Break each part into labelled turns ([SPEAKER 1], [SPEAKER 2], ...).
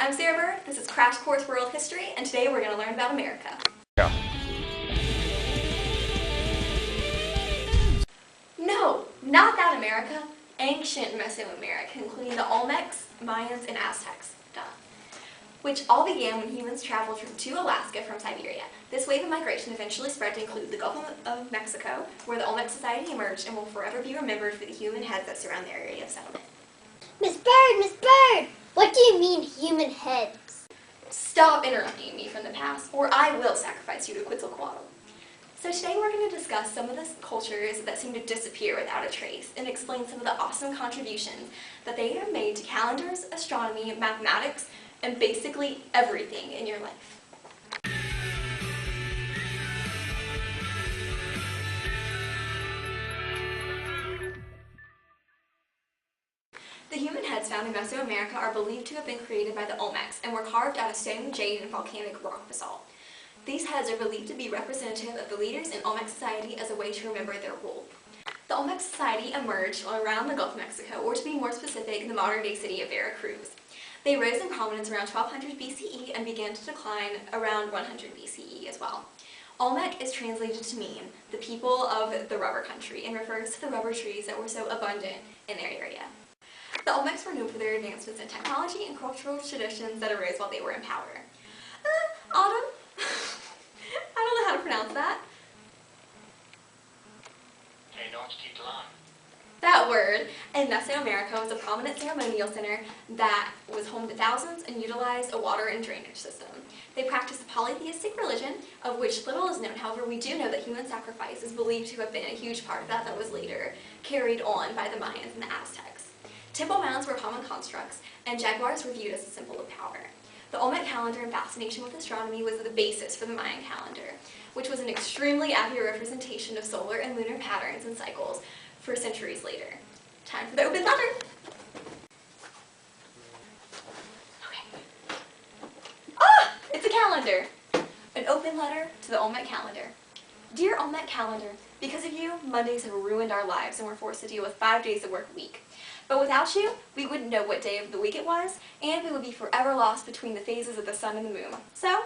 [SPEAKER 1] I'm Sarah Bird, this is Crash Course World History, and today we're going to learn about America.
[SPEAKER 2] Yeah.
[SPEAKER 1] No, not that America. Ancient Mesoamerica, including the Olmecs, Mayans, and Aztecs. Duh. Which all began when humans traveled to Alaska from Siberia. This wave of migration eventually spread to include the Gulf of Mexico, where the Olmec society emerged and will forever be remembered for the human heads that surround their area of settlement.
[SPEAKER 3] Miss Bird! What do you mean, human heads?
[SPEAKER 1] Stop interrupting me from the past, or I will sacrifice you to Quetzalcoatl. So today we're going to discuss some of the cultures that seem to disappear without a trace, and explain some of the awesome contributions that they have made to calendars, astronomy, mathematics, and basically everything in your life. The human heads found in Mesoamerica are believed to have been created by the Olmecs and were carved out of stone, jade, and volcanic rock basalt. These heads are believed to be representative of the leaders in Olmec society as a way to remember their rule. The Olmec society emerged around the Gulf of Mexico, or to be more specific, the modern-day city of Veracruz. They rose in prominence around 1200 BCE and began to decline around 100 BCE as well. Olmec is translated to mean the people of the rubber country and refers to the rubber trees that were so abundant in their area. The Olmecs were known for their advancements in technology and cultural traditions that arose while they were in power. Autumn? I don't know how to pronounce that. That word in Mesoamerica was a prominent ceremonial center that was home to thousands and utilized a water and drainage system. They practiced a polytheistic religion, of which little is known. However, we do know that human sacrifice is believed to have been a huge part of that was later carried on by the Mayans and the Aztecs. Temple mounds were common constructs, and jaguars were viewed as a symbol of power. The Olmec calendar and fascination with astronomy was the basis for the Mayan calendar, which was an extremely accurate representation of solar and lunar patterns and cycles for centuries later. Time for the open letter! Okay. Ah! It's a calendar! An open letter to the Olmec calendar. Dear Olmec calendar, because of you, Mondays have ruined our lives and we're forced to deal with 5 days of work a week. But without you, we wouldn't know what day of the week it was, and we would be forever lost between the phases of the sun and the moon. So,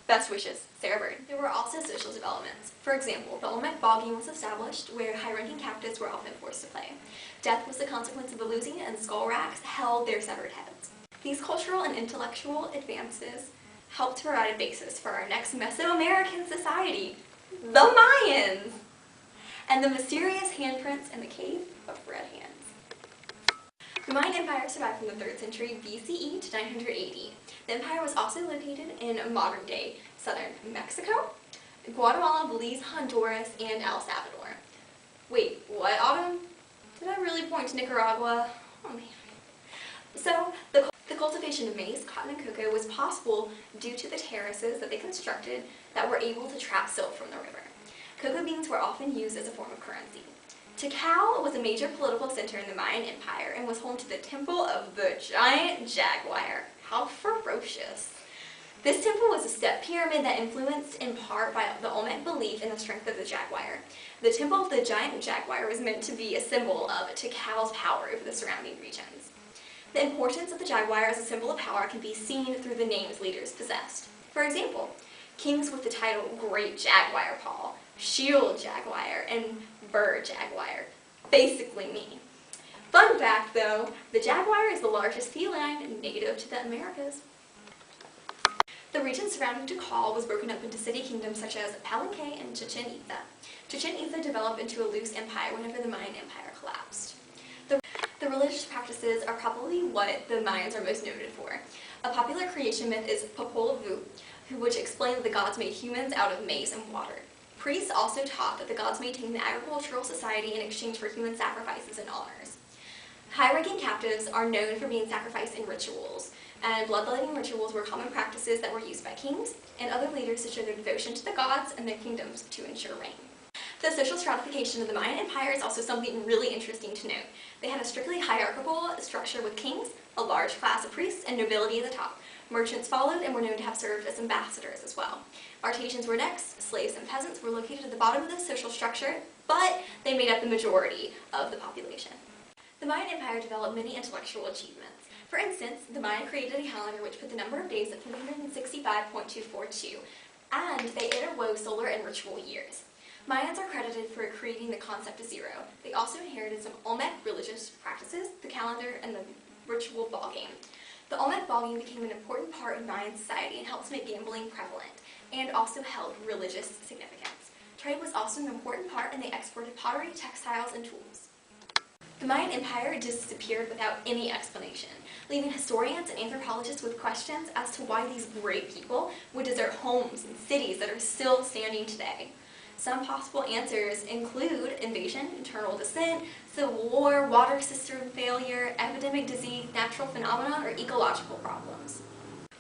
[SPEAKER 1] best wishes, Sarah Bird. There were also social developments. For example, the Olmec ball game was established, where high-ranking captives were often forced to play. Death was the consequence of the losing, and skull racks held their severed heads. These cultural and intellectual advances helped to provide a basis for our next Mesoamerican society, the Mayans, and the mysterious handprints in the Cave of Red Hands. The Mayan Empire survived from the 3rd century BCE to 900 AD. The empire was also located in modern-day southern Mexico, Guatemala, Belize, Honduras, and El Salvador. Wait, what, Autumn? Did I really point to Nicaragua? Oh man. So, the cultivation of maize, cotton, and cocoa was possible due to the terraces that they constructed that were able to trap silt from the river. Cocoa beans were often used as a form of currency. Tikal was a major political center in the Mayan Empire and was home to the temple of the giant jaguar. How ferocious. This temple was a step pyramid that influenced in part by the Olmec belief in the strength of the jaguar. The temple of the giant jaguar was meant to be a symbol of Tikal's power over the surrounding regions. The importance of the jaguar as a symbol of power can be seen through the names leaders possessed. For example, kings with the title Great Jaguar Paul, Shield Jaguar, and Bird Jaguar. Basically me. Fun fact though, the jaguar is the largest feline native to the Americas. The region surrounding Tikal was broken up into city kingdoms such as Palenque and Chichen Itza. Chichen Itza developed into a loose empire whenever the Mayan Empire collapsed. The religious practices are probably what the Mayans are most noted for. A popular creation myth is Popol Vuh, which explained that the gods made humans out of maize and water. Priests also taught that the gods maintained the agricultural society in exchange for human sacrifices and honors. High-ranking captives are known for being sacrificed in rituals, and bloodletting rituals were common practices that were used by kings and other leaders to show their devotion to the gods and their kingdoms to ensure reign. The social stratification of the Mayan Empire is also something really interesting to note. They had a strictly hierarchical structure with kings, a large class of priests, and nobility at the top. Merchants followed and were known to have served as ambassadors as well. Artisans were next, slaves and peasants were located at the bottom of the social structure, but they made up the majority of the population. The Mayan Empire developed many intellectual achievements. For instance, the Maya created a calendar which put the number of days at 365.242, and they interwove solar and ritual years. Mayans are credited for creating the concept of zero. They also inherited some Olmec religious practices, the calendar, and the ritual ball game. The Olmec ball game became an important part of Mayan society and helped make gambling prevalent, and also held religious significance. Trade was also an important part, and they exported pottery, textiles, and tools. The Mayan Empire disappeared without any explanation, leaving historians and anthropologists with questions as to why these great people would desert homes and cities that are still standing today. Some possible answers include invasion, internal descent, civil war, water system failure, epidemic disease, natural phenomena, or ecological problems.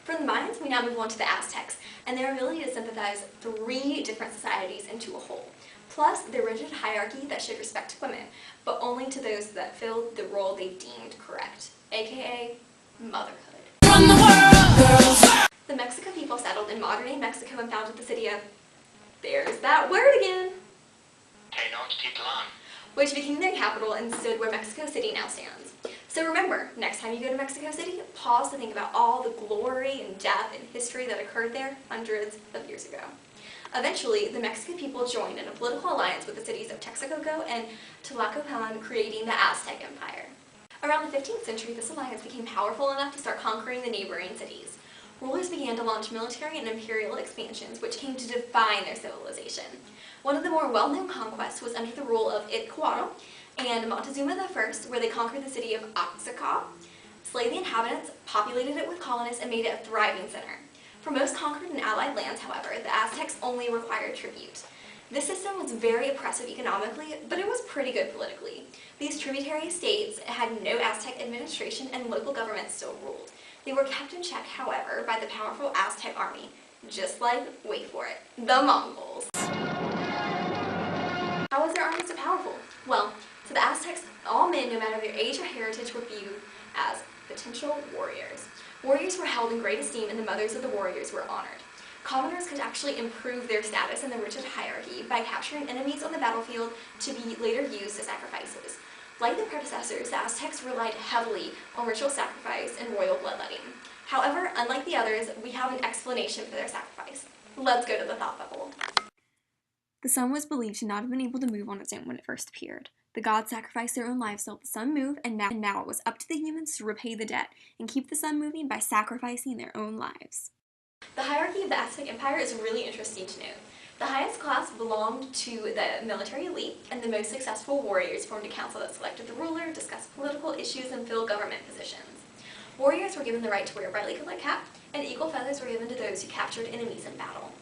[SPEAKER 1] From the Mayans, we now move on to the Aztecs and their ability to synthesize 3 different societies into a whole, plus their rigid hierarchy that showed respect to women, but only to those that filled the role they deemed correct, aka motherhood. Run the world, girls! The Mexican people settled in modern-day Mexico and founded the city of, there's that word again, Tenochtitlan, which became their capital and stood where Mexico City now stands. So remember, next time you go to Mexico City, pause to think about all the glory and death and history that occurred there hundreds of years ago. Eventually, the Mexican people joined in a political alliance with the cities of Texcoco and Tlacopan, creating the Aztec Empire. Around the 15th century, this alliance became powerful enough to start conquering the neighboring cities. Rulers began to launch military and imperial expansions, which came to define their civilization. One of the more well-known conquests was under the rule of Itquaro and Montezuma I, where they conquered the city of Oaxaca, slayed the inhabitants, populated it with colonists, and made it a thriving center. For most conquered and allied lands, however, the Aztecs only required tribute. This system was very oppressive economically, but it was pretty good politically. These tributary states had no Aztec administration, and local governments still ruled. They were kept in check, however, by the powerful Aztec army, just like, wait for it, the Mongols. How was their army so powerful? Well, to the Aztecs, all men, no matter their age or heritage, were viewed as potential warriors. Warriors were held in great esteem, and the mothers of the warriors were honored. Commoners could actually improve their status in the rigid hierarchy by capturing enemies on the battlefield to be later used as sacrifices. Like their predecessors, the Aztecs relied heavily on ritual sacrifice and royal bloodletting. However, unlike the others, we have an explanation for their sacrifice. Let's go to the thought bubble. The sun was believed to not have been able to move on its own when it first appeared. The gods sacrificed their own lives to help the sun move, and now it was up to the humans to repay the debt and keep the sun moving by sacrificing their own lives. The hierarchy of the Aztec Empire is really interesting to note. The highest class belonged to the military elite, and the most successful warriors formed a council that selected the ruler, discussed political issues, and filled government positions. Warriors were given the right to wear a brightly colored cap, and equal feathers were given to those who captured enemies in battle.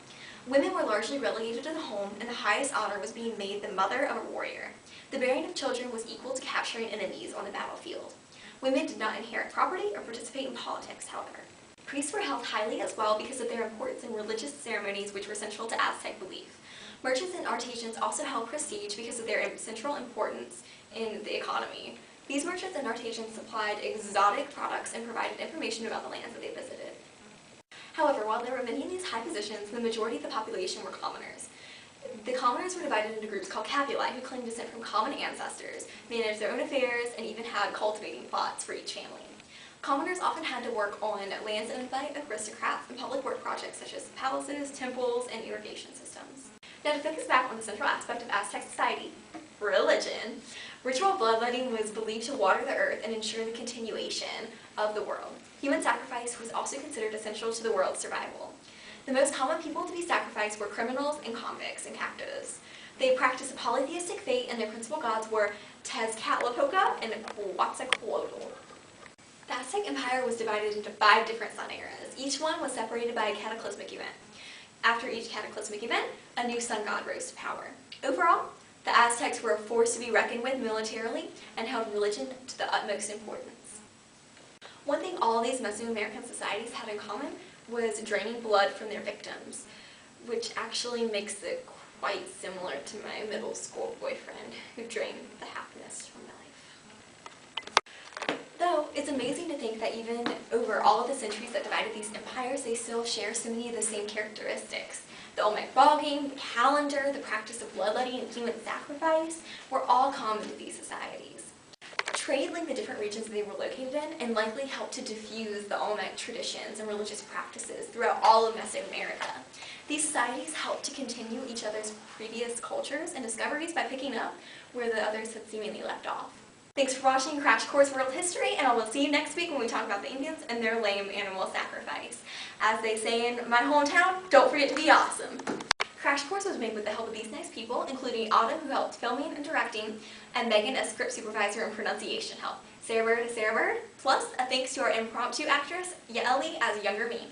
[SPEAKER 1] Women were largely relegated to the home, and the highest honor was being made the mother of a warrior. The bearing of children was equal to capturing enemies on the battlefield. Women did not inherit property or participate in politics, however. Priests were held highly as well because of their importance in religious ceremonies which were central to Aztec belief. Merchants and artisans also held prestige because of their central importance in the economy. These merchants and artisans supplied exotic products and provided information about the lands that they visited. However, while there were many in these high positions, the majority of the population were commoners. The commoners were divided into groups called capuli, who claimed descent from common ancestors, managed their own affairs, and even had cultivating plots for each family. Commoners often had to work on lands owned by aristocrats and public work projects such as palaces, temples, and irrigation systems. Now, to focus back on the central aspect of Aztec society, religion, ritual bloodletting was believed to water the earth and ensure the continuation of the world. Human sacrifice was also considered essential to the world's survival. The most common people to be sacrificed were criminals and convicts and captives. They practiced a polytheistic faith, and their principal gods were Tezcatlipoca and Quetzalcoatl. The Aztec Empire was divided into 5 different sun eras. Each one was separated by a cataclysmic event. After each cataclysmic event, a new sun god rose to power. Overall, the Aztecs were a force to be reckoned with militarily and held religion to the utmost importance. One thing all these Mesoamerican societies had in common was draining blood from their victims, which actually makes it quite similar to my middle school boyfriend who drained the happiness from my life. Though, it's amazing to think that even over all of the centuries that divided these empires, they still share so many of the same characteristics. The Olmec ball game, the calendar, the practice of bloodletting, and human sacrifice were all common to these societies. Trade linked the different regions that they were located in and likely helped to diffuse the Olmec traditions and religious practices throughout all of Mesoamerica. These societies helped to continue each other's previous cultures and discoveries by picking up where the others had seemingly left off. Thanks for watching Crash Course World History, and I will see you next week when we talk about the Indians and their lame animal sacrifice. As they say in my hometown, don't forget to be awesome. Crash Course was made with the help of these nice people, including Autumn, who helped filming and directing, and Megan as script supervisor and pronunciation help. Sarah Bird, plus a thanks to our impromptu actress, Yaeli, as younger me.